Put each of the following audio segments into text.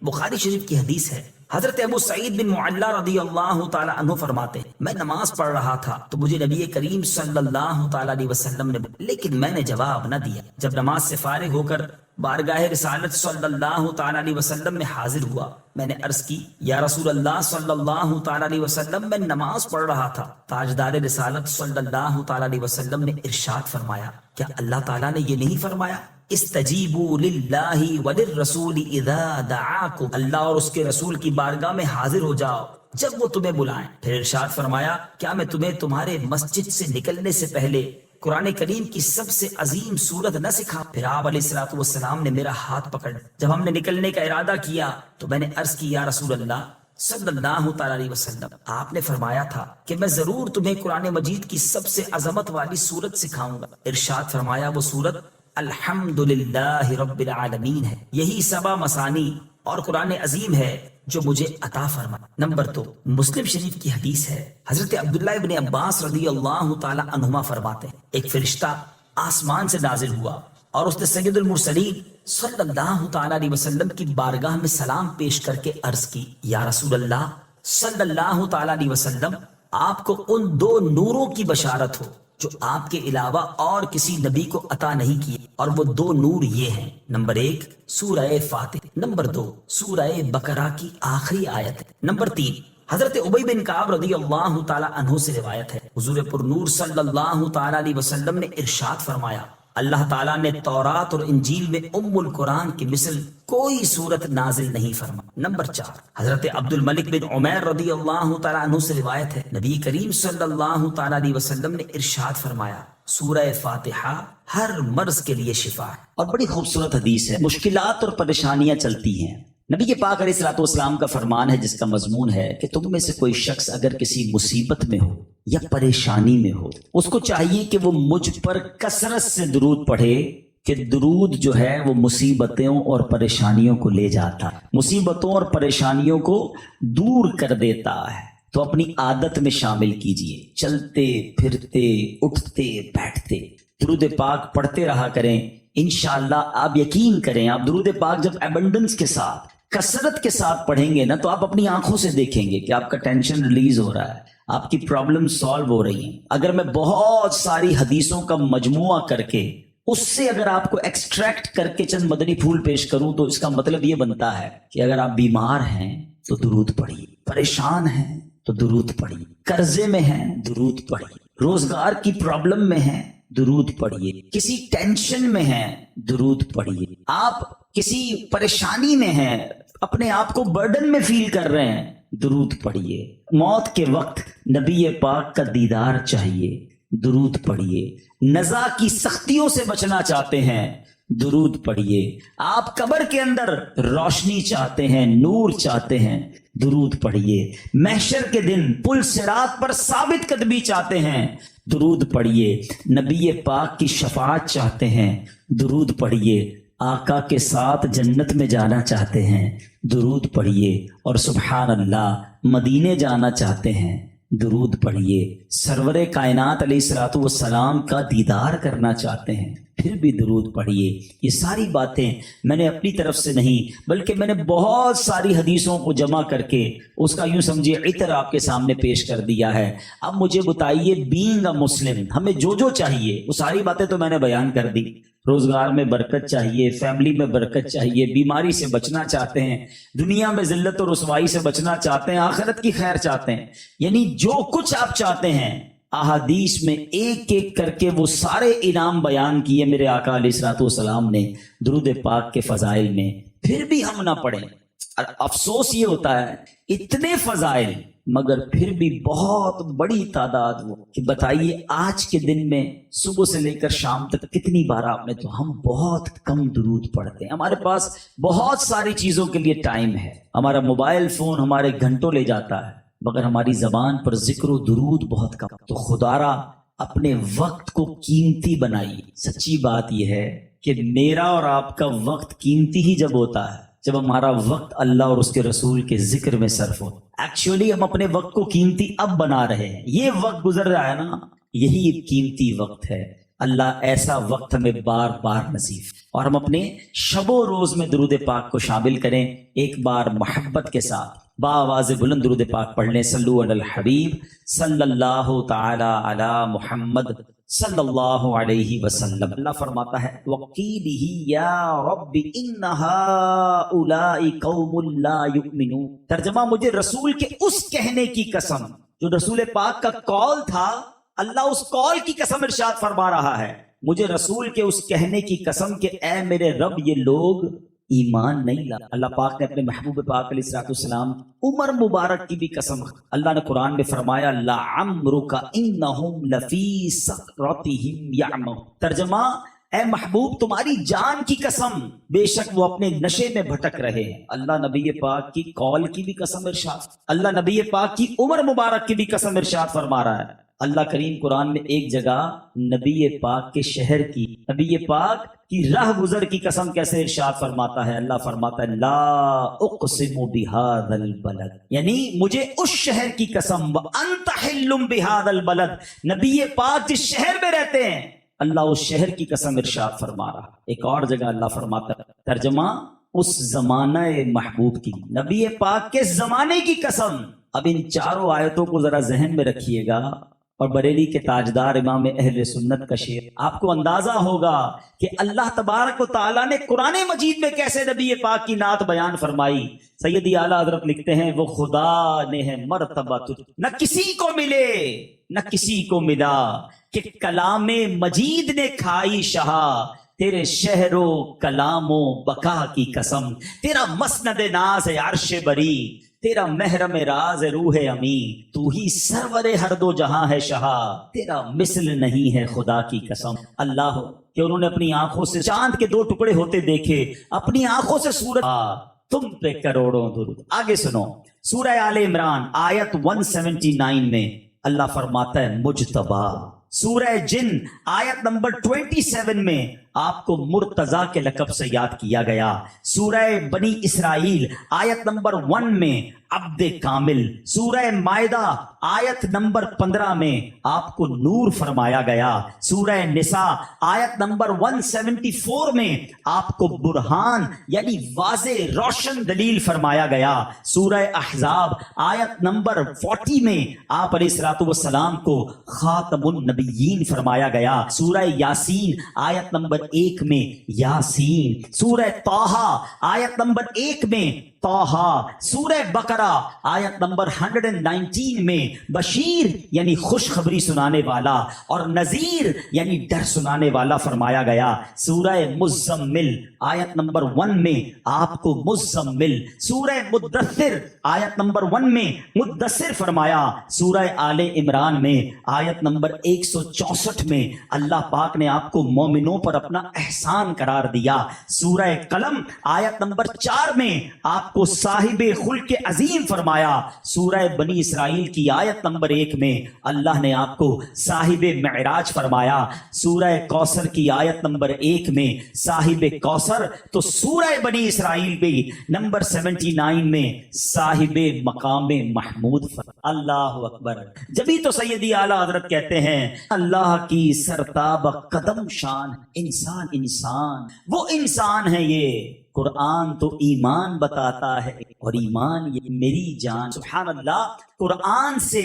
بخاری شریف کی حدیث ہے، حضرت ابو سعید بن معلا رضی اللہ تعالی عنہ فرماتے ہیں میں نماز پڑھ رہا تھا تو مجھے نبی کریم صلی اللہ تعالی علیہ وسلم نے لیکن میں نے جواب نہ دیا۔ جب نماز سے فارغ ہو کر بارگاہ رسالت صلی اللہ تعالی علیہ وسلم میں حاضر ہوا، میں نے عرض کی یا رسول اللہ صلی اللہ تعالی علیہ وسلم، میں نماز پڑھ رہا تھا۔ تاجدار رسالت صلی اللہ تعالی علیہ وسلم نے ارشاد فرمایا کیا اللہ تعالیٰ نے یہ نہیں فرمایا استجیبوا للہ وللرسول اذا دعاکم، اللہ اور اس کے رسول کی بارگاہ میں حاضر ہو جاؤ جب وہ تمہیں بلائیں۔ پھر ارشاد فرمایا کیا میں تمہیں تمہارے مسجد سے نکلنے سے پہلے قرآن کریم کی سب سے عظیم سورت نہ سکھا؟ پھر آپ علیہ الصلوۃ والسلام نے میرا ہاتھ پکڑ، جب ہم نے نکلنے کا ارادہ کیا تو میں نے عرض کی یا رسول اللہ صلی اللہ تعالی علیہ وسلم، آپ نے فرمایا تھا کہ میں ضرور تمہیں قرآن مجید کی سب سے عظمت والی سورت سکھاؤں گا۔ ارشاد فرمایا وہ سورت الحمدللہ رب العالمین ہے، یہی سبا مسانی اور قرآن عظیم ہے جو مجھے عطا فرمایا۔ نمبر 2، مسلم شریف کی حدیث ہے، حضرت عبداللہ ابن عباس رضی اللہ تعالی عنہما فرماتے ہیں ایک فرشتہ آسمان سے نازل ہوا اور اس نے سید المرسلین صلی اللہ تعالی علیہ وسلم کی بارگاہ میں سلام پیش کر کے عرض کی یا رسول اللہ صلی اللہ تعالی علیہ وسلم، آپ کو ان 2 نوروں کی بشارت ہو جو آپ کے علاوہ اور کسی نبی کو عطا نہیں کیے، اور وہ 2 نور یہ ہیں، نمبر 1 سورہ فاتح، نمبر 2 سورہ بقرہ کی آخری آیت ہے۔ نمبر 3 حضرت ابی بن کعب رضی اللہ تعالی عنہ سے روایت ہے، حضور پر نور صلی اللہ تعالی علیہ وسلم نے ارشاد فرمایا اللہ تعالیٰ نے تورات اور انجیل میں ام القرآن کی مثل کوئی صورت نازل نہیں فرما۔ نمبر 4 حضرت عبد الملک بن عمیر رضی اللہ تعالیٰ عنہ سے روایت ہے، نبی کریم صلی اللہ تعالیٰ علیہ وسلم نے ارشاد فرمایا سورہ فاتحہ ہر مرض کے لیے شفا ہے۔ اور بڑی خوبصورت حدیث ہے، مشکلات اور پریشانیاں چلتی ہیں، نبی کے پاک علیہ الصلوۃ والسلام کا فرمان ہے جس کا مضمون ہے کہ تم میں سے کوئی شخص اگر کسی مصیبت میں ہو یا پریشانی میں ہو، اس کو چاہیے کہ وہ مجھ پر کثرت سے درود پڑھے، کہ درود جو ہے وہ مصیبتوں اور پریشانیوں کو لے جاتا ہے، مصیبتوں اور پریشانیوں کو دور کر دیتا ہے۔ تو اپنی عادت میں شامل کیجئے، چلتے پھرتے اٹھتے بیٹھتے درود پاک پڑھتے رہا کریں۔ انشاءاللہ آپ یقین کریں، آپ درود پاک جب ایبنڈنس کے ساتھ کثرت کے ساتھ پڑھیں گے نا تو آپ اپنی آنکھوں سے دیکھیں گے کہ آپ کا ٹینشن ریلیز ہو رہا ہے، آپ کی پرابلم سالو ہو رہی ہیں۔ اگر میں بہت ساری حدیثوں کا مجموعہ کر کے اس سے اگر آپ کو ایکسٹریکٹ کر کے چند مدنی پھول پیش کروں تو اس کا مطلب یہ بنتا ہے کہ اگر آپ بیمار ہیں تو درود پڑھیے، پریشان ہیں تو درود پڑھیے، قرضے میں ہیں درود پڑھیے، روزگار کی پرابلم میں ہیں درود پڑھیے، کسی ٹینشن میں ہیں درود پڑھیے، آپ کسی پریشانی میں ہیں، اپنے آپ کو برڈن میں فیل کر رہے ہیں درود پڑھیے۔ موت کے وقت نبی پاک کا دیدار چاہیے، درود پڑھیے۔ نزا کی سختیوں سے بچنا چاہتے ہیں، درود پڑھیے۔ آپ قبر کے اندر روشنی چاہتے ہیں، نور چاہتے ہیں، درود پڑھیے۔ محشر کے دن پل صراط پر ثابت قدمی چاہتے ہیں، درود پڑھیے۔ نبی پاک کی شفاعت چاہتے ہیں، درود پڑھیے۔ آقا کے ساتھ جنت میں جانا چاہتے ہیں، درود پڑھیے۔ اور سبحان اللہ مدینے جانا چاہتے ہیں، درود پڑھیے۔ سرور کائنات علیہ الصلوۃ والسلام کا دیدار کرنا چاہتے ہیں، پھر بھی درود پڑھیے۔ یہ ساری باتیں میں نے اپنی طرف سے نہیں بلکہ میں نے بہت ساری حدیثوں کو جمع کر کے اس کا یوں سمجھیے عطر آپ کے سامنے پیش کر دیا ہے۔ اب مجھے بتائیے بینگ اے مسلم ہمیں جو چاہیے وہ ساری باتیں تو میں نے بیان کر دی۔ روزگار میں برکت چاہیے، فیملی میں برکت چاہیے، بیماری سے بچنا چاہتے ہیں، دنیا میں ذلت و رسوائی سے بچنا چاہتے ہیں، آخرت کی خیر چاہتے ہیں، یعنی جو کچھ آپ چاہتے ہیں احادیث میں ایک ایک کر کے وہ سارے انعام بیان کیے میرے آقا علیہ الصلوۃ والسلام نے درود پاک کے فضائل میں، پھر بھی ہم نہ پڑھیں۔ اور افسوس یہ ہوتا ہے اتنے فضائل مگر پھر بھی بہت بڑی تعداد وہ کہ بتائیے آج کے دن میں صبح سے لے کر شام تک کتنی بار آپ نے، تو ہم بہت کم درود پڑھتے ہیں۔ ہمارے پاس بہت ساری چیزوں کے لیے ٹائم ہے، ہمارا موبائل فون ہمارے گھنٹوں لے جاتا ہے مگر ہماری زبان پر ذکر و درود بہت کم۔ تو خدارا اپنے وقت کو قیمتی بنائیے۔ سچی بات یہ ہے کہ میرا اور آپ کا وقت قیمتی ہی جب ہوتا ہے جب ہمارا وقت اللہ اور اس کے رسول کے ذکر میں صرف ہو۔ ایکچولی ہم اپنے وقت کو قیمتی اب بنا رہے ہیں، یہ وقت گزر رہا ہے نا، یہی قیمتی وقت ہے۔ اللہ ایسا وقت ہمیں بار بار نصیب، اور ہم اپنے شب و روز میں درود پاک کو شامل کریں۔ ایک بار محبت کے ساتھ بآواز بلند درود پاک پڑھ لیں۔ صلو علی الحبیب صلی اللہ تعالی علی محمد صلی اللہ علیہ وسلم۔ اللہ فرماتا ہے وَقِيلِهِ يَا رَبِّ إِنَّ هَؤُلَاءِ قَوْمٌ لَا يُؤْمِنُونَ۔ ترجمہ، مجھے رسول کے اس کہنے کی قسم جو رسول پاک کا قول تھا، اللہ اس قول کی قسم ارشاد فرما رہا ہے، مجھے رسول کے اس کہنے کی قسم کہ اے میرے رب یہ لوگ ایمان نہیں لا۔ اللہ پاک نے اپنے محبوب پاک علیہ الصلوۃ والسلام عمر مبارک کی بھی قسم، اللہ نے قرآن میں فرمایا لَعَمْرُكَ إِنَّهُمْ لَفِي سَكْرَتِهِمْ يَعْمَهُونَ۔ ترجمہ، اے محبوب تمہاری جان کی قسم، بے شک وہ اپنے نشے میں بھٹک رہے ہیں۔ اللہ نبی پاک کی قول کی بھی قسم ارشاد، اللہ نبی پاک کی عمر مبارک کی بھی قسم ارشاد فرما رہا ہے۔ اللہ کریم قرآن میں ایک جگہ نبی پاک کے شہر کی، نبی پاک کی راہ گزر کی قسم کیسے ارشاد فرماتا ہے؟ اللہ فرماتا ہے لا اقسم بہذا البلد، یعنی مجھے اس شہر کی قسم، وانت حل بہذا البلد، نبی پاک جس شہر میں رہتے ہیں اللہ اس شہر کی قسم ارشاد فرما رہا۔ ایک اور جگہ اللہ فرماتا ہے، ترجمہ، اس زمانہ محبوب کی، نبی پاک کے زمانے کی قسم۔ اب ان چاروں آیتوں کو ذرا ذہن میں رکھیے گا، اور بریلی کے تاجدار امام اہل سنت کا شعر، آپ کو اندازہ ہوگا کہ اللہ تبارک و تعالیٰ نے قرآن مجید میں کیسے نبی پاک کی نعت بیان فرمائی۔ سیدی اعلیٰ حضرت لکھتے ہیں وہ خدا نے ہے مرتبہ تجھ، نہ کسی کو ملے نہ کسی کو ملا، کہ کلام مجید نے کھائی شہا، تیرے شہر و کلام و بقا کی قسم، تیرا مسند ناز ہے عرش بری، تیرا محرم راز روح امی، تو ہی سرور ہر دو جہاں ہے شہا، تیرا مثل نہیں ہے خدا کی قسم۔ اللہ کہ انہوں نے اپنی آنکھوں سے چاند کے 2 ٹکڑے ہوتے دیکھے، اپنی آنکھوں سے سورج، تم پہ کروڑوں درود۔ آگے سنو، سورہ آل عمران آیت 179 میں اللہ فرماتا ہے مجتبی۔ سورہ جن آیت نمبر 27 میں آپ کو مرتضی کے لقب سے یاد کیا گیا۔ سورہ بنی اسرائیل آیت نمبر 1 میں عبد کامل۔ سورہ مائدہ آیت نمبر 15 میں آپ کو نور فرمایا گیا۔ سورہ نساء آیت نمبر 174 میں آپ کو برہان یعنی واضح روشن دلیل فرمایا گیا۔ سورہ احزاب آیت نمبر 40 میں آپ علیہ الصلوۃ والسلام کو خاتم النبیین فرمایا گیا۔ سورہ یاسین آیت نمبر 1 میں یاسین۔ سورہ طٰہٰ آیت نمبر 1 میں طٰہٰ۔ سورہ بقرہ آیت نمبر 119 میں بشیر یعنی خوشخبری سنانے والا اور نذیر یعنی ڈر سنانے والا فرمایا گیا۔ سورہ مزمل آیت نمبر 1 میں آپ کو مزمل۔ سورہ مدثر آیت نمبر 1 میں مدثر فرمایا۔ سورہ آل عمران میں آیت نمبر 164 میں اللہ پاک نے آپ کو مومنوں پر اپنا احسان قرار دیا۔ سورہ قلم آیت نمبر 4 میں آپ کو صاحب خلق عظیم فرمایا۔ سورہ بنی اسرائیل کی آیت نمبر 1 میں اللہ نے آپ کو صاحب معراج فرمایا۔ سورہ کوثر کی آیت نمبر 1 میں صاحب کوثر، تو سورہ بنی اسرائیل بھی نمبر 79 میں صاحب مقام محمود فرمایا۔ اللہ اکبر۔ جبھی تو سیدی اعلیٰ حضرت کہتے ہیں اللہ کی سرتاب قدم شان، انسان انسان، وہ انسان ہے یہ، قرآن تو ایمان بتاتا ہے اور ایمان یہ میری جان۔ سبحان اللہ، قرآن سے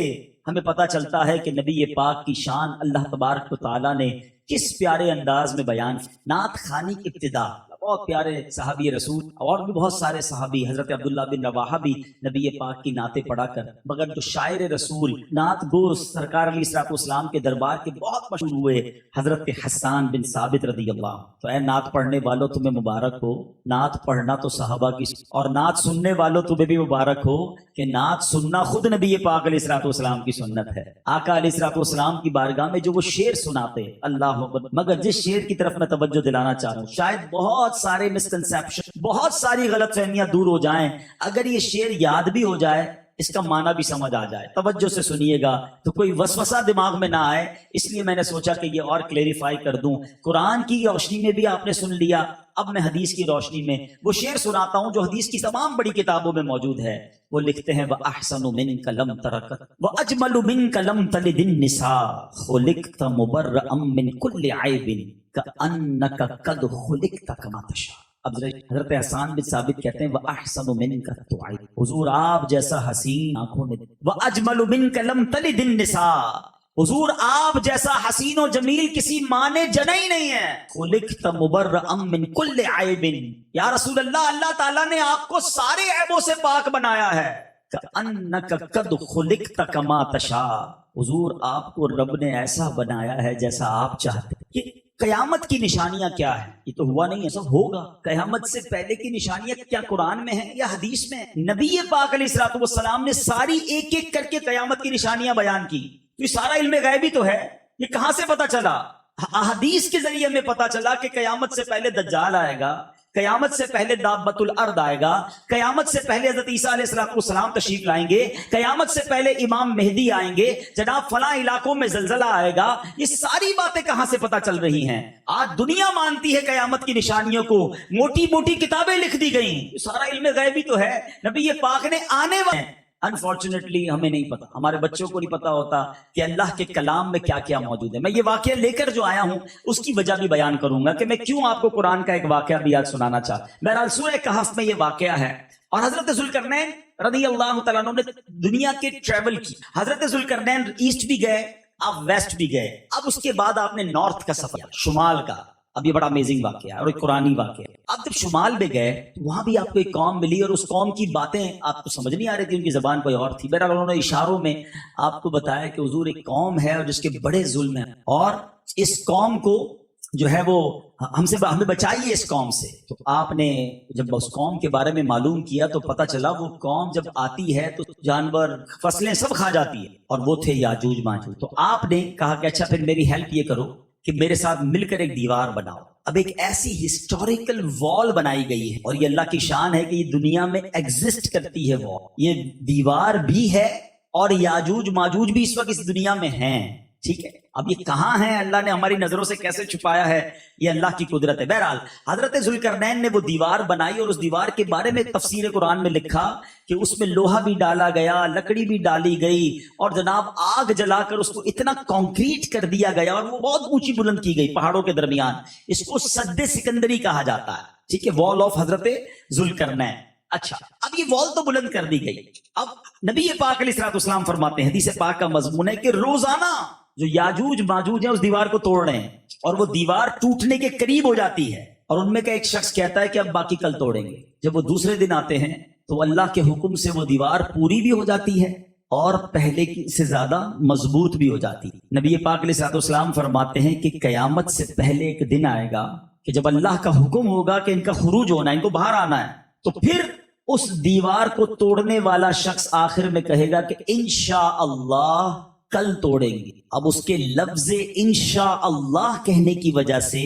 ہمیں پتہ چلتا ہے کہ نبی پاک کی شان اللہ تبارک و تعالیٰ نے کس پیارے انداز میں بیان۔ نعت خوانی کی ابتدا بہت پیارے صحابی رسول اور بھی بہت سارے صحابی، حضرت عبداللہ بن رواحہ بھی نبی پاک کی نعتیں پڑھا کر، مگر جو شاعر رسول نعت گو سرکار علیہ الصلوۃ والسلام کے دربار کے بہت مشہور ہوئے حضرت حسان بن ثابت رضی اللہ۔ تو اے نعت پڑھنے والوں تمہیں مبارک ہو، نعت پڑھنا تو صحابہ کی، اور نعت سننے والوں تمہیں بھی مبارک ہو کہ نعت سننا خود نبی پاک علیہ الصلوۃ والسلام کی سنت ہے۔ آقا علیہ الصلوۃ والسلام کی بارگاہ میں جو وہ شعر سناتے، اللہ اکبر، مگر جس شعر کی طرف میں توجہ دلانا چاہ رہا ہوں، شاید بہت سارے مسکنسیپشن، بہت ساری غلط فہمیاں دور ہو جائیں، اگر یہ شعر یاد بھی ہو جائے، اس کا معنی بھی سمجھ آ جائے، توجہ سے سنیے گا تو کوئی وسوسہ دماغ میں نہ آئے، اس لیے میں نے سوچا کہ یہ اور کلیریفائی کر دوں۔ قرآن کی روشنی میں بھی آپ نے سن لیا، اب میں حدیث کی روشنی میں وہ شعر سناتا ہوں جو حدیث کی تمام بڑی کتابوں میں موجود ہے. وہ لکھتے ہیں وَأَحْسَنُ مِنْكَ لَمْ تَرَكَتْ وَأَجْمَلُ مِنْكَ لَمْ تَلِدِ النِّسَاءُ خُلِقْتَ مُبَرَّأً مِنْ كُلِّ عَيْبٍ كَأَنَّكَ قَدْ خُلِقْتَ كَمَا تَشَاءُ. اب حضرت حسان بن ثابت کہتے ہیں وَأَحْسَنُ مِنْكَ تُعَيْبٍ، حضور آپ جیسا حسین آنکھوں میں، وَأَجْمَلُ مِنْكَ لَمْ تَلِدِ النِّسَاءُ، حضور آپ جیسا حسین و جمیل کسی ماں نے جنا ہی نہیں ہے. خلقت مبرأ من کل عیب، یا رسول اللہ، اللہ تعالیٰ نے آپ کو سارے عیبوں سے پاک بنایا ہے. کأنک قد خلقت کما تشاء، حضور آپ کو رب نے ایسا بنایا ہے جیسا آپ چاہتے. یہ قیامت کی نشانیاں کیا ہے؟ یہ تو ہوا نہیں ہے، سب ہوگا. قیامت سے پہلے کی نشانیاں کیا قرآن میں ہیں یا حدیث میں؟ نبی پاک علیہ الصلوۃ والسلام نے ساری ایک ایک کر کے قیامت کی نشانیاں بیان کی. یہ سارا علم غیبی تو ہے، یہ کہاں سے پتا چلا؟ احادیث کے ذریعے میں پتا چلا کہ قیامت سے پہلے دجال آئے گا، قیامت سے پہلے دابۃ الارض آئے گا، قیامت سے پہلے حضرت عیسیٰ علیہ السلام تشریف لائیں گے، قیامت سے پہلے امام مہدی آئیں گے، جناب فلاں علاقوں میں زلزلہ آئے گا. یہ ساری باتیں کہاں سے پتا چل رہی ہیں؟ آج دنیا مانتی ہے قیامت کی نشانیوں کو، موٹی موٹی کتابیں لکھ دی گئیں. یہ سارا علم غیبی تو ہے، نبی پاک نے آنے والے. انفارچونیٹلی ہمیں نہیں پتا، ہمارے بچوں کو نہیں پتا ہوتا کہ اللہ کے کلام میں کیا کیا موجود ہے. میں یہ واقعہ لے کر جو آیا ہوں اس کی وجہ بھی بیان کروں گا کہ میں کیوں آپ کو قرآن کا ایک واقعہ بھی آج سنانا چاہتا. بہرحال سورہ کہف میں یہ واقعہ ہے، اور حضرت ذوالقرنین رضی اللہ تعالیٰ عنہ نے دنیا کے ٹریول کی. حضرت ذوالقرنین ایسٹ بھی گئے، آپ ویسٹ بھی گئے، اب اس کے بعد آپ نے نارتھ کا سفر، شمال کا. اب یہ بڑا امیزنگ واقعہ ہے اور ایک قرآنی واقعہ ہے. اب جب شمال میں گئے تو وہاں بھی آپ کو ایک قوم ملی، اور اس قوم کی باتیں آپ کو سمجھ نہیں آ رہی تھی، ان کی زبان کوئی اور تھی. بہرحال انہوں نے اشاروں میں آپ کو بتایا کہ حضور ایک قوم ہے اور جس کے بڑے ظلم ہیں، اور اس قوم کو جو ہے وہ ہمیں بچائیے اس قوم سے. تو آپ نے جب اس قوم کے بارے میں معلوم کیا تو پتا چلا وہ قوم جب آتی ہے تو جانور فصلیں سب کھا جاتی ہے، اور وہ تھے یاجوج ماجوج. تو آپ نے کہا کہ اچھا پھر میری ہیلپ یہ کرو کہ میرے ساتھ مل کر ایک دیوار بناؤ. اب ایک ایسی ہسٹوریکل وال بنائی گئی ہے، اور یہ اللہ کی شان ہے کہ یہ دنیا میں ایگزسٹ کرتی ہے وال. یہ دیوار بھی ہے اور یاجوج ماجوج بھی اس وقت اس دنیا میں ہیں. ٹھیک ہے، اب یہ کہاں ہیں، اللہ نے ہماری نظروں سے کیسے چھپایا ہے، یہ اللہ کی قدرت ہے. بہرحال حضرت ذوالقرنین نے وہ دیوار بنائی، اور اس دیوار کے بارے میں تفسیر قرآن میں لکھا کہ اس میں لوہا بھی ڈالا گیا، لکڑی بھی ڈالی گئی، اور جناب آگ جلا کر اس کو اتنا کانکریٹ کر دیا گیا، اور وہ بہت اونچی بلند کی گئی پہاڑوں کے درمیان. اس کو سد سکندری کہا جاتا ہے. ٹھیک ہے، وال آف حضرت ذوالقرنین. اچھا، اب یہ وال تو بلند کر دی گئی. اب نبی پاک علیہ السلام فرماتے ہیں، حدیث پاک کا مضمون ہے کہ روزانہ جو یاجوج ماجوج ہیں اس دیوار کو توڑ رہے ہیں، اور وہ دیوار ٹوٹنے کے قریب ہو جاتی ہے، اور ان میں کا ایک شخص کہتا ہے کہ اب باقی کل توڑیں گے. جب وہ دوسرے دن آتے ہیں تو اللہ کے حکم سے وہ دیوار پوری بھی ہو جاتی ہے اور پہلے سے زیادہ مضبوط بھی ہو جاتی ہے. نبی پاک علیہ السلام فرماتے ہیں کہ قیامت سے پہلے ایک دن آئے گا کہ جب اللہ کا حکم ہوگا کہ ان کا خروج ہونا ہے، ان کو باہر آنا ہے، تو پھر اس دیوار کو توڑنے والا شخص آخر میں کہے گا کہ انشاءاللہ کل توڑیں گے. اب اس کے لفظ انشاءاللہ کہنے کی وجہ سے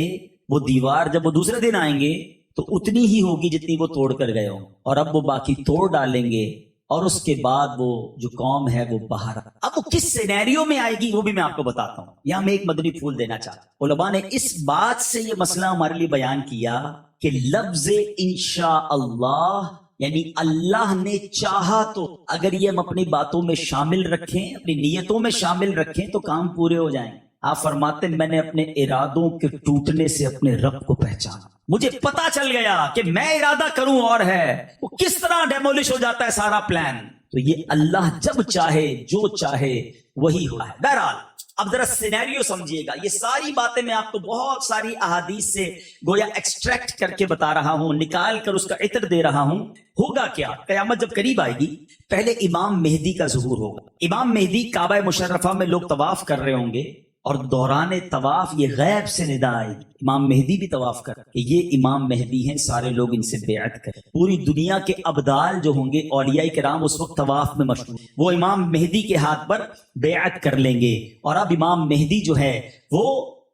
وہ دیوار جب وہ دوسرے دن آئیں گے تو اتنی ہی ہوگی جتنی وہ توڑ کر گئے ہوں، اور اب وہ باقی توڑ ڈالیں گے، اور اس کے بعد وہ جو قوم ہے وہ باہر. اب وہ کس سینیریو میں آئے گی وہ بھی میں آپ کو بتاتا ہوں. یہاں میں ایک مدنی پھول دینا چاہتا ہوں. علماء نے اس بات سے یہ مسئلہ ہمارے لیے بیان کیا کہ لفظ انشاءاللہ یعنی اللہ نے چاہا تو اگر یہ ہم اپنی باتوں میں شامل رکھیں، اپنی نیتوں میں شامل رکھیں تو کام پورے ہو جائیں. آپ فرماتے ہیں میں نے اپنے ارادوں کے ٹوٹنے سے اپنے رب کو پہچانا. مجھے پتا چل گیا کہ میں ارادہ کروں اور ہے وہ کس طرح ڈیمولش ہو جاتا ہے سارا پلان. تو یہ اللہ جب چاہے جو چاہے وہی ہوا ہے. بہرحال اب ذرا سینیریو سمجھیے گا. یہ ساری باتیں میں آپ کو بہت ساری احادیث سے گویا ایکسٹریکٹ کر کے بتا رہا ہوں، نکال کر اس کا عطر دے رہا ہوں. ہوگا کیا؟ قیامت جب قریب آئے گی پہلے امام مہدی کا ظہور ہوگا. امام مہدی کعبہ مشرفہ میں لوگ طواف کر رہے ہوں گے، اور دوران طواف یہ غیب سے ندا آئے گی، امام مہدی بھی طواف کر کہ یہ امام مہدی ہیں، سارے لوگ ان سے بیعت کریں. پوری دنیا کے ابدال جو ہوں گے اولیاء کرام اس وقت طواف میں مشغول، وہ امام مہدی کے ہاتھ پر بیعت کر لیں گے. اور اب امام مہدی جو ہے وہ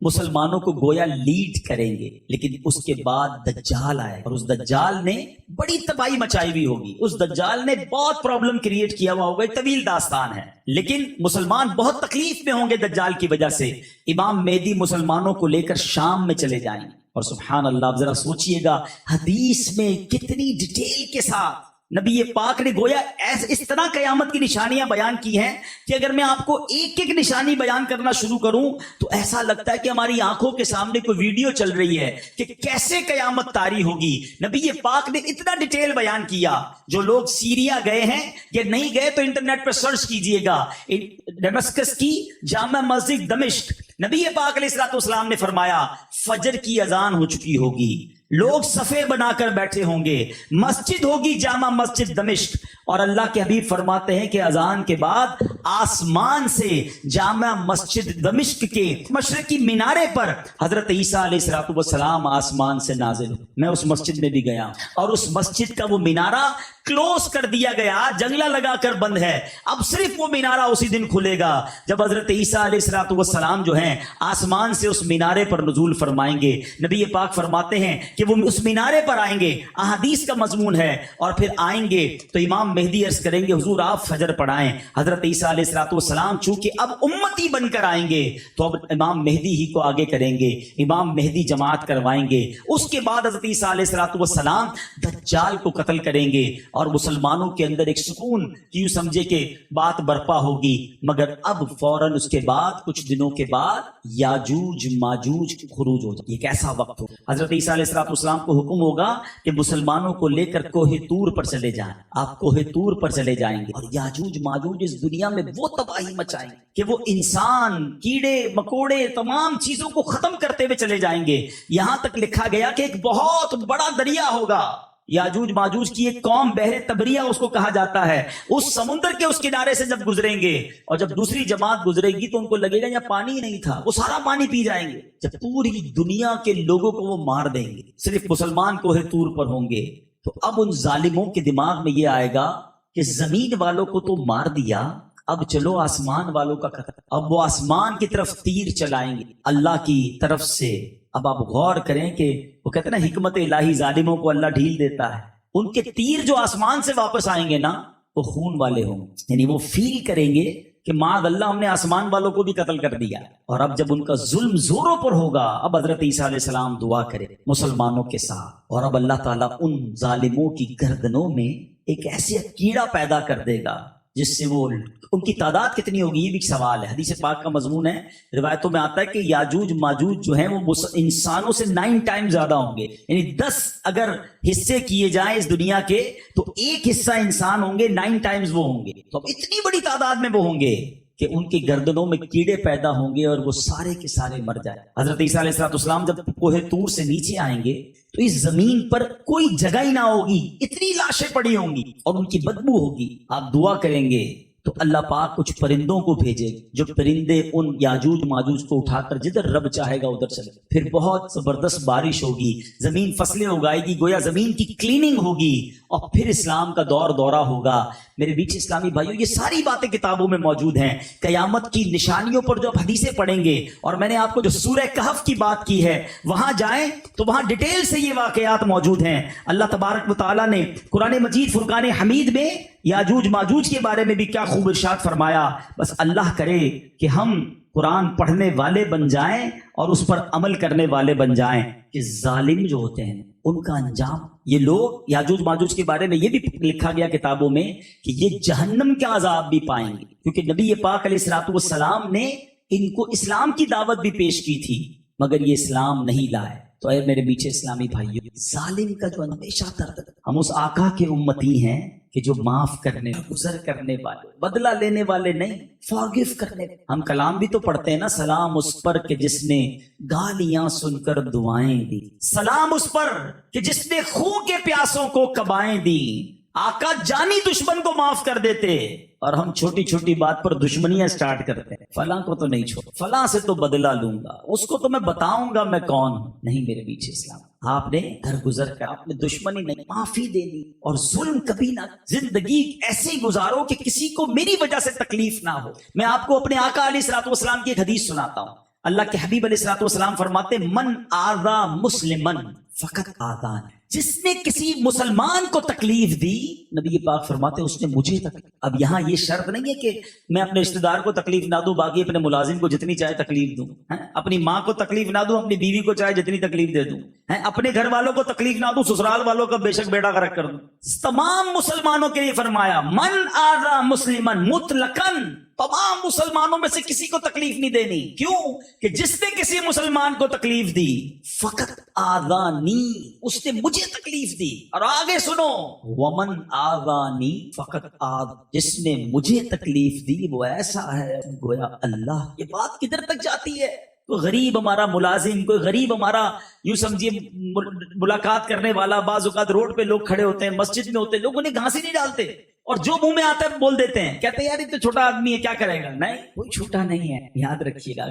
مسلمانوں کو گویا لیڈ کریں گے. لیکن اس کے بعد دجال آئے، اور اس دجال نے بڑی تباہی مچائی ہوئی ہوگی. اس دجال نے بہت پرابلم کریٹ کیا ہوا ہوگا، طویل داستان ہے، لیکن مسلمان بہت تکلیف میں ہوں گے دجال کی وجہ سے. امام مہدی مسلمانوں کو لے کر شام میں چلے جائیں گے. اور سبحان اللہ، آپ ذرا سوچئے گا حدیث میں کتنی ڈیٹیل کے ساتھ نبی پاک نے گویا اس طرح قیامت کی نشانیاں بیان کی ہیں کہ اگر میں آپ کو ایک ایک نشانی بیان کرنا شروع کروں تو ایسا لگتا ہے کہ ہماری آنکھوں کے سامنے کوئی ویڈیو چل رہی ہے کہ کیسے قیامت طاری ہوگی۔ نبی پاک نے اتنا ڈیٹیل بیان کیا۔ جو لوگ سیریا گئے ہیں یا نہیں گئے تو انٹرنیٹ پر سرچ کیجئے گا، دمشق کی جامع مسجد دمشق، نبی پاک علیہ الصلوۃ والسلام نے فرمایا فجر کی اذان ہو چکی ہوگی، لوگ صفے بنا کر بیٹھے ہوں گے، مسجد ہوگی جامع مسجد دمشق، اور اللہ کے حبیب فرماتے ہیں کہ اذان کے بعد آسمان سے جامع مسجد دمشق کے مشرقی مینارے پر حضرت عیسیٰ علیہ الصلوۃ والسلام آسمان سے نازل ہوئے۔ میں اس مسجد میں بھی گیا اور اس مسجد کا وہ مینارہ کلوز کر دیا گیا، جنگلہ لگا کر بند ہے، اب صرف وہ مینارہ اسی دن کھلے گا جب حضرت عیسیٰ علیہ الصلوۃ والسلام جو ہیں آسمان سے اس مینارے پر نزول فرمائیں گے۔ نبی پاک فرماتے ہیں کہ وہ اس مینارے پر آئیں گے، احادیث کا مضمون ہے، اور پھر آئیں گے تو امام مہدی عرض کریں گے حضور آپ فجر پڑھائیں۔ حضرت عیسیٰ علیہ الصلوۃ والسلام چونکہ اب امتی بن کر آئیں گے تو اب امام مہدی ہی کو آگے کریں گے، امام مہدی جماعت کروائیں گے۔ اس کے بعد حضرت عیسیٰ علیہ الصلوۃ والسلام دجال کو قتل کریں گے اور مسلمانوں کے اندر ایک سکون یوں سمجھے کہ بات برپا ہوگی۔ مگر اب فوراً اس کے بعد کچھ دنوں کے بعد یاجوج ماجوج خروج ہو جائے۔ یہ کیسا وقت ہو؟ حضرت عیسیٰ علیہ الصلوۃ والسلام کو حکم ہوگا کہ مسلمانوں کو لے کر کوہ طور پر چلے جائیں، آپ کوہ طور پر چلے جائیں گے، اور یاجوج ماجوج اس دنیا میں وہ تباہی مچائیں گے کہ وہ انسان، کیڑے مکوڑے، تمام چیزوں کو ختم کرتے ہوئے چلے جائیں گے۔ یہاں تک لکھا گیا کہ ایک بہت بڑا دریا ہوگا، یاجوج ماجوج کی ایک قوم بحر تبریہ اس کو کہا جاتا ہے، اس سمندر کے اس کنارے سے جب گزریں گے اور جب دوسری جماعت گزرے گی تو ان کو لگے گا یہاں پانی نہیں تھا، وہ سارا پانی پی جائیں گے۔ جب پوری دنیا کے لوگوں کو وہ مار دیں گے، صرف مسلمان کوہ طور پر ہوں گے، تو اب ان ظالموں کے دماغ میں یہ آئے گا کہ زمین والوں کو تو مار دیا، اب چلو آسمان والوں کا قتل۔ اب وہ آسمان کی طرف تیر چلائیں گے اللہ کی طرف سے۔ اب آپ غور کریں کہ وہ کہتے ہیں نا حکمت الہی، ظالموں کو اللہ ڈھیل دیتا ہے، ان کے تیر جو آسمان سے واپس آئیں گے نا وہ خون والے ہوں گے، یعنی وہ فیل کریں گے کہ معاذ اللہ ہم نے آسمان والوں کو بھی قتل کر دیا۔ اور اب جب ان کا ظلم زوروں پر ہوگا، اب حضرت عیسیٰ علیہ السلام دعا کرے مسلمانوں کے ساتھ، اور اب اللہ تعالیٰ ان ظالموں کی گردنوں میں ایک ایسے کیڑا پیدا کر دے گا جس سے وہ، ان کی تعداد کتنی ہوگی یہ بھی سوال ہے، حدیث پاک کا مضمون ہے، روایتوں میں آتا ہے کہ یاجوج ماجوج جو ہیں وہ انسانوں سے 9 ٹائم زیادہ ہوں گے، یعنی 10 اگر حصے کیے جائیں اس دنیا کے تو ایک حصہ انسان ہوں گے، 9 ٹائمز وہ ہوں گے، تو اب اتنی بڑی تعداد میں وہ ہوں گے کہ ان کی گردنوں میں کیڑے پیدا ہوں گے اور وہ سارے کے سارے مر جائیں۔ حضرت عیسیٰ علیہ السلام جب کوہ طور سے نیچے آئیں گے تو اس زمین پر کوئی جگہ ہی نہ ہوگی، اتنی لاشیں پڑی ہوں گی اور ان کی بدبو ہوگی۔ آپ دعا کریں گے تو اللہ پاک کچھ پرندوں کو بھیجے جو پرندے ان یاجوج ماجوج کو اٹھا کر جدھر رب چاہے گا ادھر چلے، پھر بہت زبردست بارش ہوگی، زمین فصلیں اگائے گی، گویا زمین کی کلیننگ ہوگی، اور پھر اسلام کا دور دورہ ہوگا۔ میرے بیچ اسلامی بھائیوں، یہ ساری باتیں کتابوں میں موجود ہیں۔ قیامت کی نشانیوں پر جو آپ حدیثیں پڑھیں گے، اور میں نے آپ کو جو سورہ کہف کی بات کی ہے وہاں جائیں تو وہاں ڈیٹیل سے یہ واقعات موجود ہیں۔ اللہ تبارک و تعالیٰ نے قرآن مجید فرقان حمید میں یاجوج ماجوج کے بارے میں بھی کیا خوب ارشاد فرمایا۔ بس اللہ کرے کہ ہم قرآن پڑھنے والے بن جائیں اور اس پر عمل کرنے والے بن جائیں کہ ظالم جو ہوتے ہیں ان کا انجام، یہ لوگ یاجوج ماجوج کے بارے میں یہ بھی لکھا گیا کتابوں میں کہ یہ جہنم کا عذاب بھی پائیں گے، کیونکہ نبی پاک علیہ الصلوۃ والسلام نے ان کو اسلام کی دعوت بھی پیش کی تھی مگر یہ اسلام نہیں لائے۔ تو اے میرے میٹھے اسلامی بھائیوں، ظالم کا جو ہمیشہ درد، ہم اس آقا کے امتی ہیں کہ جو معاف کرنے، گزر کرنے والے، بدلہ لینے والے نہیں، فارگیو کرنے۔ ہم کلام بھی تو پڑھتے ہیں نا، سلام اس پر کہ جس نے گالیاں سن کر دعائیں دی، سلام اس پر کہ جس نے خون کے پیاسوں کو کبائیں دی۔ آقا جانی دشمن کو معاف کر دیتے اور ہم چھوٹی چھوٹی بات پر دشمنیاں سٹارٹ کرتے ہیں، فلاں کو تو نہیں چھوڑ، فلاں سے تو بدلہ لوں گا، اس کو تو میں بتاؤں گا میں کون ہوں۔ نہیں میرے پیچھے اسلام، آپ نے درگزر کر، آپ نے دشمنی نہیں، معافی دے دی، اور ظلم کبھی نہ، زندگی ایسے ہی گزارو کہ کسی کو میری وجہ سے تکلیف نہ ہو۔ میں آپ کو اپنے آقا علیہ الصلوۃ والسلام کی ایک حدیث سناتا ہوں۔ اللہ کے حبیب علیہ الصلوۃ والسلام فرماتے من آذا مسلمن فقط آذان، جس نے کسی مسلمان کو تکلیف دی نبی پاک فرماتے اس نے مجھے تکلیف. اب یہاں یہ شرط نہیں ہے کہ میں اپنے رشتہ دار کو تکلیف نہ دوں باقی اپنے ملازم کو جتنی چاہے تکلیف دوں, اپنی ماں کو تکلیف نہ دوں اپنی بیوی کو چاہے جتنی تکلیف دے دوں, اپنے گھر والوں کو تکلیف نہ دوں سسرال والوں کا بے شک بیڑا غرق کر دوں. تمام مسلمانوں کے لیے فرمایا من آذا مسلمن مطلقاً, تمام مسلمانوں میں سے کسی کو تکلیف نہیں دینی. کیوں کہ جس نے کسی مسلمان کو تکلیف دی فقط آذانی, اس نے مجھے تکلیف دی. اور آگے سنو ومن آذانی فقط آذ, جس نے مجھے تکلیف دی وہ ایسا ہے گویا اللہ. یہ بات کدھر تک جاتی ہے؟ کوئی غریب ہمارا ملازم, کوئی غریب ہمارا یوں سمجھے ملاقات کرنے والا, بعض اوقات روڈ پہ لوگ کھڑے ہوتے ہیں, مسجد میں ہوتے ہیں, لوگ انہیں گھاسی نہیں ڈالتے اور جو منہ میں آتا ہے بول دیتے ہیں, کہتے ہیں یار یہ تو چھوٹا آدمی ہے کیا کرے گا. نہیں, کوئی چھوٹا نہیں ہے. یاد رکھیے گا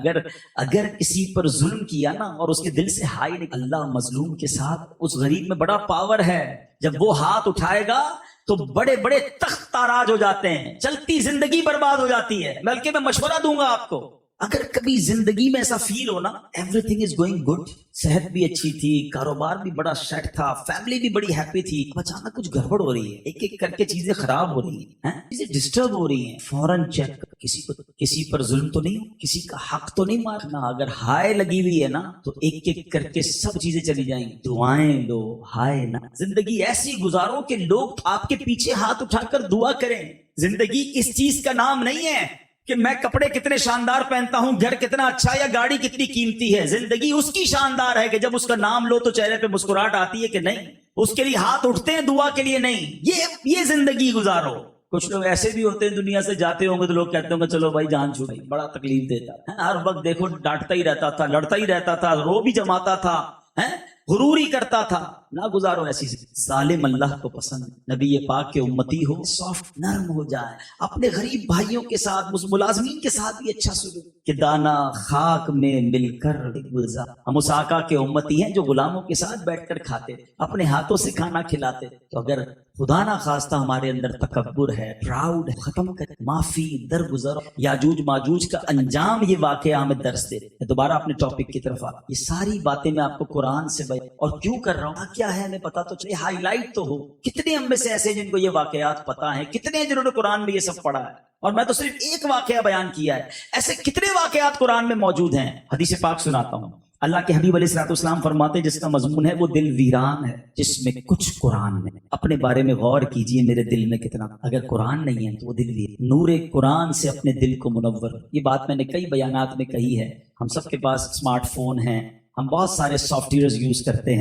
اگر کسی پر ظلم کیا نا اور اس کے دل سے ہائی نہیں, اللہ مظلوم کے ساتھ اس غریب میں بڑا پاور ہے. جب وہ ہاتھ اٹھائے گا تو بڑے بڑے تخت تاراج ہو جاتے ہیں, چلتی زندگی برباد ہو جاتی ہے. بلکہ میں مشورہ دوں گا آپ کو, اگر کبھی زندگی میں ایسا فیل ہونا every thing is going good, صحت بھی اچھی تھی, کاروبار بھی بڑا سیٹ تھا, فیملی بھی بڑی ہیپی تھی, اچانک کچھ گڑبڑ ہو رہی ہے, ایک ایک کر کے چیزیں خراب ہو رہی ہیں, چیزیں ڈسٹرب ہو رہی ہیں, فوراً چیک, کسی پر ظلم تو نہیں, کسی کا حق تو نہیں مارنا. اگر ہائے لگی ہوئی ہے نا تو ایک ایک کر کے سب چیزیں چلی جائیں گی. دعائیں دو, ہائے نا, زندگی ایسی گزارو کہ لوگ آپ کے پیچھے ہاتھ اٹھا کر دعا کریں. زندگی اس چیز کا نام نہیں ہے کہ میں کپڑے کتنے شاندار پہنتا ہوں, گھر کتنا اچھا, یا گاڑی کتنی قیمتی ہے. زندگی اس کی شاندار ہے کہ جب اس کا نام لو تو چہرے پہ مسکراہٹ آتی ہے کہ نہیں, اس کے لیے ہاتھ اٹھتے ہیں دعا کے لیے نہیں. یہ زندگی گزارو. کچھ لوگ ایسے بھی ہوتے ہیں دنیا سے جاتے ہوں گے تو لوگ کہتے ہوں گے چلو بھائی جان چھوڑی, بڑا تکلیف دیتا ہے, ہر وقت دیکھو ڈانٹتا ہی رہتا تھا, لڑتا ہی رہتا تھا, رو بھی جماتا تھا, غرور ہی کرتا تھا. نہ گزارو ایسی. ظالم اللہ کو پسند, نبی پاک کے امتی ہو سافٹ نرم ہو جائے, اپنے غریب بھائیوں کے ساتھ ملازمین کے ساتھ بھی اچھا سلوک, کہ دانا خاک میں مل کر گلزار. ہم اس آقا کے امتی ہیں جو غلاموں کے ساتھ بیٹھ کر کھاتے, اپنے ہاتھوں سے کھانا کھلاتے. تو اگر خدا نہ خواستہ ہمارے اندر تکبر ہے, پراؤڈ ہے, ختم کر, معافی, درگزر. یاجوج ماجوج کا انجام یہ واقعہ ہمیں درس دے. دوبارہ اپنے ٹاپک کی طرف یہ ساری باتیں میں آپ کو قرآن سے اور کیوں کر رہا ہوں, کیا ہے ہمیں پتا تو چاہیے, ہائی لائٹ تو ہو. کتنے ہم میں سے ایسے جن کو یہ واقعات پتا ہیں, کتنے ہیں جنہوں نے قرآن میں یہ سب پڑھا ہے, اور میں تو صرف ایک واقعہ بیان کیا ہے. ایسے کتنے واقعات قرآن میں موجود ہیں. حدیث پاک سناتا ہوں. اللہ کے حبیب علیہ الصلوۃ والسلام فرماتے جس کا مضمون ہے وہ دل ویران ہے جس میں کچھ قرآن میں. اپنے بارے میں غور کیجئے, میرے دل میں کتنا, اگر قرآن نہیں ہے تو وہ دل ویران. نور قرآن سے اپنے دل کو منور. یہ بات میں نے کئی بیانات میں کہی ہے. ہم سب کے پاس اسمارٹ فون ہیں, ہم بہت سارے سافٹ ویئرز یوز کرتے ہیں.